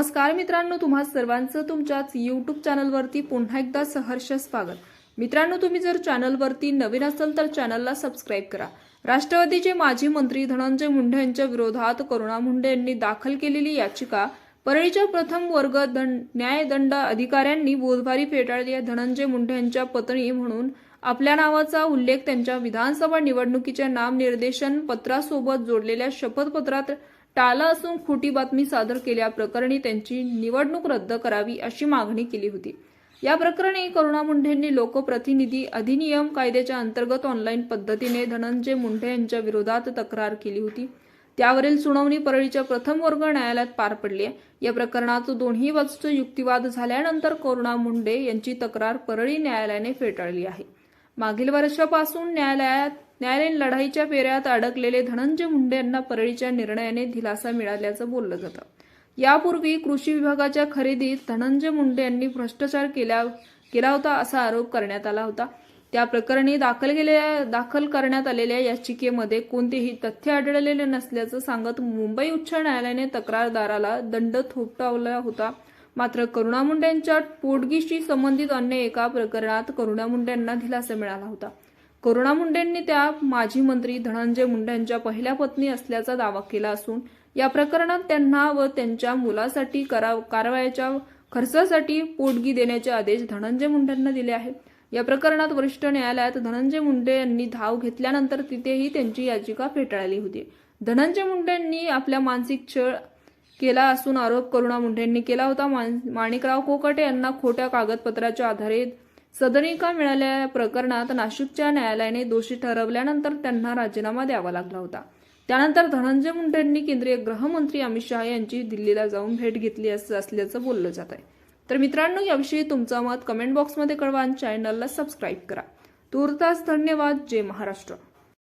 नमस्कार मित्रांनो, तुम्हा सर्वांचं तुमच्याच YouTube चॅनलवरती पुन्हा एकदा सहर्ष स्वागत। मित्रांनो, तुम्ही जर चॅनलवरती नवीन असाल तर चॅनलला सबस्क्राइब करा। राष्ट्रवादीचे माजी मंत्री धनंजय मुंडे यांच्या विरोधात करुणा मुंडे यांनी दाखल केलेली याचिका परळीच्या प्रथम वर्ग न्यायदंड अधिकाऱ्यांनी बुधवारी फेटाळली आहे। धनंजय मुंडे यांच्या पत्नी म्हणून आपल्या नावाचा उल्लेख त्यांच्या विधानसभा निवडणुकीच्या नामनिर्देशन पत्रासोबत जोडलेल्या शपथपत्रात टाळला असून खोटी बातमी सादर केल्याप्रकरणी त्यांची निवडणूक रद्द करावी अशी मागणी केली होती। या प्रकरणी करुणा मुंडेंनी लोकप्रतिनिधी अधिनियम कायद्याच्या अंतर्गत ऑनलाईन पद्धतीने धनंजय मुंडे यांच्या विरोधात तक्रार केली होती। त्यावरील सुनावणी परळीच्या प्रथम वर्ग न्यायालयात पार पडली आहे। या प्रकरणात दोन्ही बाजूंचा युक्तिवाद झाल्यानंतर करुणा मुंडे यांची तक्रार परळी न्यायालयाने फेटाळली आहे। मागील वर्षापासून न्यायालयीन लढाईच्या फेऱ्यात अडकलेले धनंजय मुंडे यांना परळीच्या निर्णयाने दिलासा मिळाल्याचं बोललं जातं। यापूर्वी कृषी विभागाच्या खरेदीत धनंजय मुंडे यांनी भ्रष्टाचार केला होता असा आरोप करण्यात आला होता। त्या प्रकरणी दाखल करण्यात आलेल्या याचिकेमध्ये कोणतेही तथ्य आढळलेले नसल्याचं सांगत मुंबई उच्च न्यायालयाने तक्रारदाराला दंड थोपवला होता। मात्र करुणा मुंडे यांच्या पोटगीशी संबंधित अन्य एका प्रकरणात करुणा मुंडे यांना दिलासा मिळाला होता। करुणा मुंडेंनी त्या माजी मंत्री धनंजय मुंडे यांच्या पहिल्या पत्नी असल्याचा दावा केला असून या प्रकरणात त्यांना व त्यांच्या मुलासाठी कारवाईच्या खर्चासाठी पोटगी देण्याचे आदेश धनंजय मुंडे यांना दिले आहेत। या प्रकरणात वरिष्ठ न्यायालयात धनंजय मुंडे यांनी धाव घेतल्यानंतर तिथेही त्यांची याचिका फेटाळली होती। धनंजय मुंडे यांनी आपल्या मानसिक छळ केला असून आरोप करुणा मुंडे यांनी केला होता। माणिकराव कोकाटे यांना खोट्या कागदपत्राच्या आधारे सदनिका मिळालेल्या प्रकरणात नाशिकच्या न्यायालयाने दोषी ठरवल्यानंतर त्यांना राजीनामा द्यावा लागला होता। त्यानंतर धनंजय मुंडे यांनी केंद्रीय गृहमंत्री अमित शहा यांची दिल्लीला जाऊन भेट घेतली असल्याचं बोललं जात आहे। तर मित्रांनो, याविषयी तुमचं मत कमेंट बॉक्समध्ये कळवा आणि चॅनलला सबस्क्राईब करा। तूर्तास धन्यवाद। जय महाराष्ट्र।